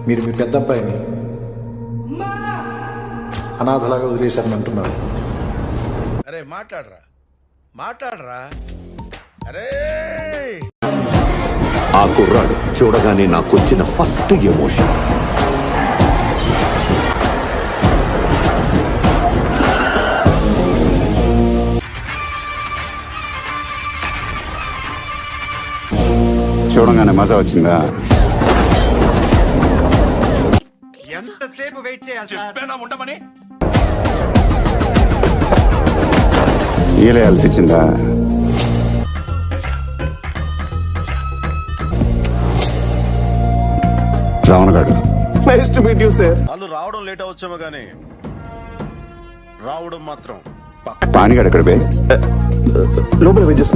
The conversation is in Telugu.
మీరు మీ పెద్ద అబ్బాయిని అనాథలాగా వదిలేశారని అంటున్నారు. అరే మాట్లాడరా అరే. ఆ కుర్రాడు చూడగానే నాకొచ్చిన ఫస్ట్ ఎమోషన్ చూడగానే మజా వచ్చిందా? ఎంతసేపు వెయిట్ చేయాలి సార్? ఉండమని ఈలయాలు తెచ్చిందా? రావణగాడు. Nice to meet you sir. వాళ్ళు రావడం లేట్ అవచ్చేమో కానీ రావడం మాత్రం పానిగాడు ఎక్కడ బే? లోపల వెయిట్ చేస్తున్నా.